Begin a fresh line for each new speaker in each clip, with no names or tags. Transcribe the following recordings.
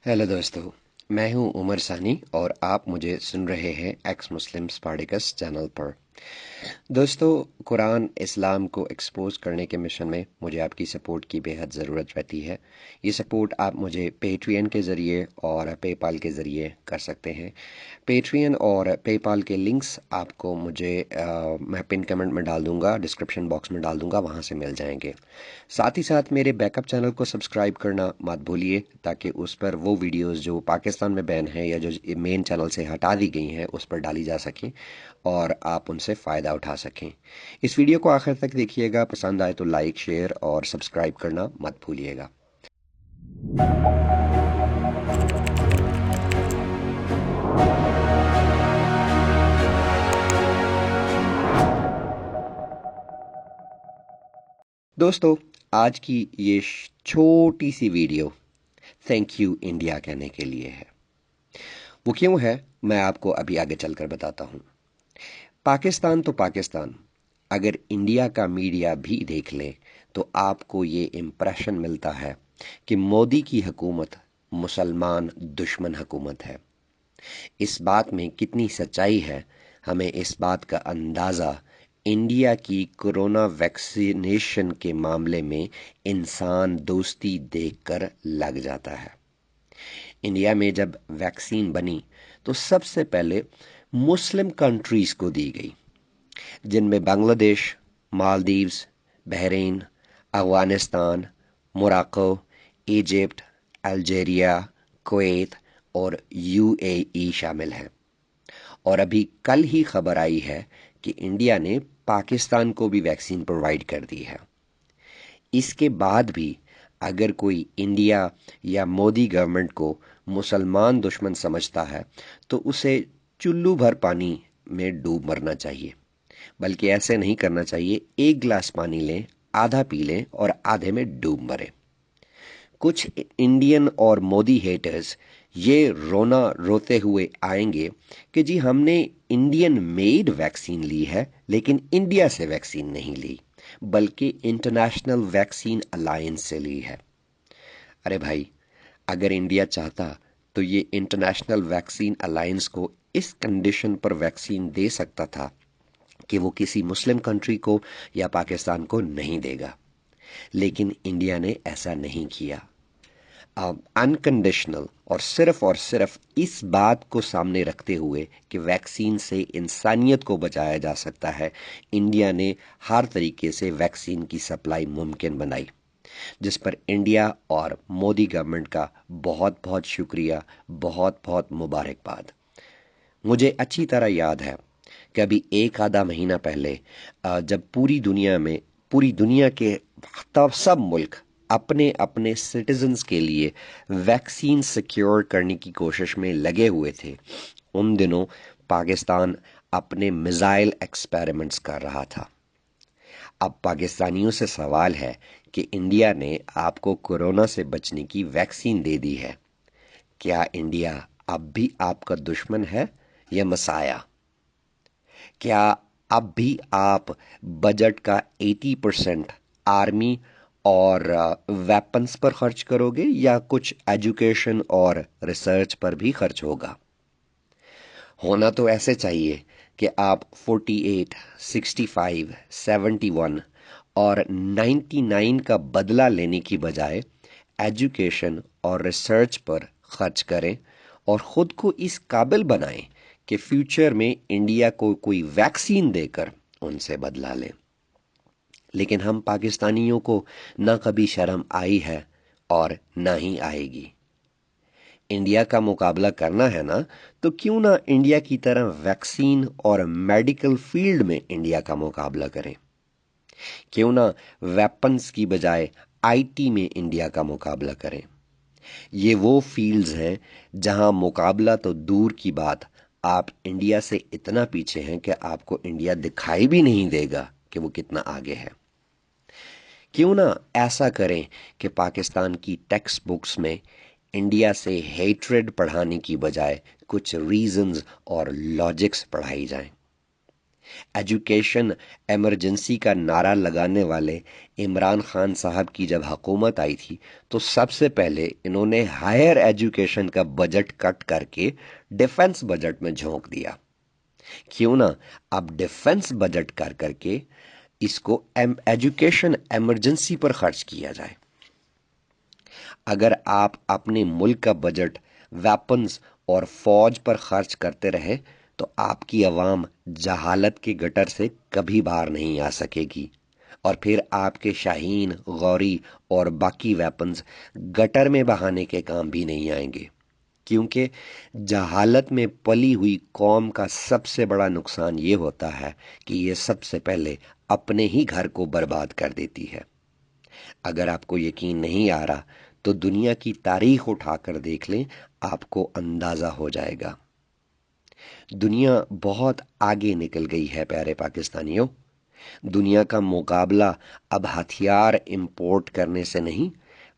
Hello दोस्तों, मैं हूं उमर सानी और आप मुझे सुन रहे हैं एक्स मुस्लिम स्पार्टिकस चैनल पर। दोस्तों, कुरान इस्लाम को एक्सपोज करने के मिशन में मुझे आपकी सपोर्ट की बेहद ज़रूरत रहती है। ये सपोर्ट आप मुझे पेट्रियन के ज़रिए और पेपाल के ज़रिए कर सकते हैं। पेट्रियन और पेपाल के लिंक्स आपको मैं पिन कमेंट में डाल दूंगा, डिस्क्रिप्शन बॉक्स में डाल दूंगा, वहाँ से मिल जाएंगे। साथ ही साथ मेरे बैकअप चैनल को सब्सक्राइब करना मत भूलिए, ताकि उस पर वो वीडियोस जो पाकिस्तान में बैन है या जो मेन चैनल से हटा दी गई हैं उस पर डाली जा सकें और आप उनसे फ़ायदा उठा सकें। इस वीडियो को आखिर तक देखिएगा, पसंद आए तो लाइक, शेयर और सब्सक्राइब करना मत भूलिएगा। दोस्तों, आज की ये छोटी सी वीडियो थैंक यू इंडिया कहने के लिए है। वो क्यों है, मैं आपको अभी आगे चलकर बताता हूँ। पाकिस्तान तो पाकिस्तान, अगर इंडिया का मीडिया भी देख ले तो आपको ये इम्प्रेशन मिलता है कि मोदी की हुकूमत मुसलमान दुश्मन हुकूमत है। इस बात में कितनी सच्चाई है, हमें इस बात का अंदाज़ा इंडिया की कोरोना वैक्सीनेशन के मामले में इंसान दोस्ती देखकर लग जाता है। इंडिया में जब वैक्सीन बनी तो सबसे पहले मुस्लिम कंट्रीज़ को दी गई, जिनमें Bangladesh, Maldives, Bahrain, Afghanistan, Morocco, Egypt, Algeria, Kuwait और यूएई शामिल हैं। और अभी कल ही खबर आई है कि इंडिया ने पाकिस्तान को भी वैक्सीन प्रोवाइड कर दी है। इसके बाद भी अगर कोई इंडिया या मोदी गवर्नमेंट को मुसलमान दुश्मन समझता है तो उसे चुल्लू भर पानी में डूब मरना चाहिए। बल्कि ऐसे नहीं करना चाहिए, एक गिलास पानी लें, आधा पी लें और आधे में डूब मरें। कुछ इंडियन और मोदी हेटर्स ये रोना रोते हुए आएंगे कि जी हमने इंडियन मेड वैक्सीन ली है लेकिन इंडिया से वैक्सीन नहीं ली, बल्कि इंटरनेशनल वैक्सीन अलायंस से ली है। अरे भाई, अगर इंडिया चाहता तो ये इंटरनेशनल वैक्सीन अलायंस को इस कंडीशन पर वैक्सीन दे सकता था कि वो किसी मुस्लिम कंट्री को या पाकिस्तान को नहीं देगा। लेकिन इंडिया ने ऐसा नहीं किया। अनकंडीशनल और सिर्फ इस बात को सामने रखते हुए कि वैक्सीन से इंसानियत को बचाया जा सकता है, इंडिया ने हर तरीके से वैक्सीन की सप्लाई मुमकिन बनाई, जिस पर इंडिया और मोदी गवर्नमेंट का बहुत बहुत शुक्रिया, बहुत बहुत मुबारकबाद। मुझे अच्छी तरह याद है कि अभी एक आधा महीना पहले जब पूरी दुनिया के तब सब मुल्क अपने अपने सिटीजन्स के लिए वैक्सीन सिक्योर करने की कोशिश में लगे हुए थे, उन दिनों पाकिस्तान अपने मिसाइल एक्सपेरिमेंट्स कर रहा था। अब पाकिस्तानियों से सवाल है कि इंडिया ने आपको कोरोना से बचने की वैक्सीन दे दी है, क्या इंडिया अब भी आपका दुश्मन है या मसाया? क्या अब भी आप बजट का 80% आर्मी और वेपन्स पर खर्च करोगे या कुछ एजुकेशन और रिसर्च पर भी खर्च होगा? होना तो ऐसे चाहिए कि आप 48, 65, 71 और 99 का बदला लेने की बजाय एजुकेशन और रिसर्च पर खर्च करें और ख़ुद को इस काबिल बनाएं कि फ्यूचर में इंडिया को कोई वैक्सीन देकर उनसे बदला लें। लेकिन हम पाकिस्तानियों को ना कभी शर्म आई है और ना ही आएगी। इंडिया का मुकाबला करना है ना, तो क्यों ना इंडिया की तरह वैक्सीन और मेडिकल फील्ड में इंडिया का मुकाबला करें। क्यों ना वेपन्स की बजाय आईटी में इंडिया का मुकाबला करें। ये वो फील्ड्स हैं जहां मुकाबला तो दूर की बात, आप इंडिया से इतना पीछे हैं कि आपको इंडिया दिखाई भी नहीं देगा कि वो कितना आगे है। क्यों ना ऐसा करें कि पाकिस्तान की टेक्स्ट बुक्स में इंडिया से हेट्रेड पढ़ाने की बजाय कुछ रीजंस और लॉजिक्स पढ़ाई जाएं। एजुकेशन इमरजेंसी का नारा लगाने वाले इमरान खान साहब की जब हुकूमत आई थी तो सबसे पहले इन्होंने हायर एजुकेशन का बजट कट करके डिफेंस बजट में झोंक दिया। क्यों ना अब डिफेंस बजट कर करके इसको एजुकेशन इमरजेंसी पर खर्च किया जाए। अगर आप अपने मुल्क का बजट वेपन्स और फौज पर खर्च करते रहे तो आपकी आवाम जहालत के गटर से कभी बाहर नहीं आ सकेगी और फिर आपके शाहीन, गौरी और बाकी वेपन्स गटर में बहाने के काम भी नहीं आएंगे, क्योंकि जहालत में पली हुई कौम का सबसे बड़ा नुकसान ये होता है कि ये सबसे पहले अपने ही घर को बर्बाद कर देती है। अगर आपको यकीन नहीं आ रहा तो दुनिया की तारीख उठाकर देख लें, आपको अंदाजा हो जाएगा। दुनिया बहुत आगे निकल गई है प्यारे पाकिस्तानियों। दुनिया का मुकाबला अब हथियार इंपोर्ट करने से नहीं,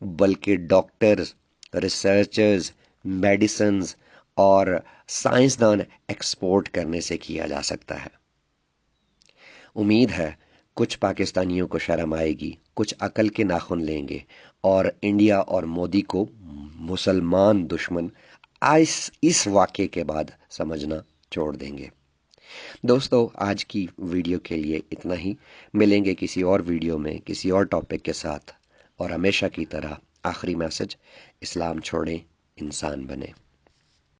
बल्कि डॉक्टर्स, रिसर्चर्स, मेडिसिन्स और साइंसदान एक्सपोर्ट करने से किया जा सकता है। उम्मीद है कुछ पाकिस्तानियों को शर्म आएगी, कुछ अकल के नाखून लेंगे और इंडिया और मोदी को मुसलमान दुश्मन इस वाक़े के बाद समझना छोड़ देंगे। दोस्तों, आज की वीडियो के लिए इतना ही। मिलेंगे किसी और वीडियो में किसी और टॉपिक के साथ, और हमेशा की तरह आखिरी मैसेज, इस्लाम छोड़ें, इंसान बने।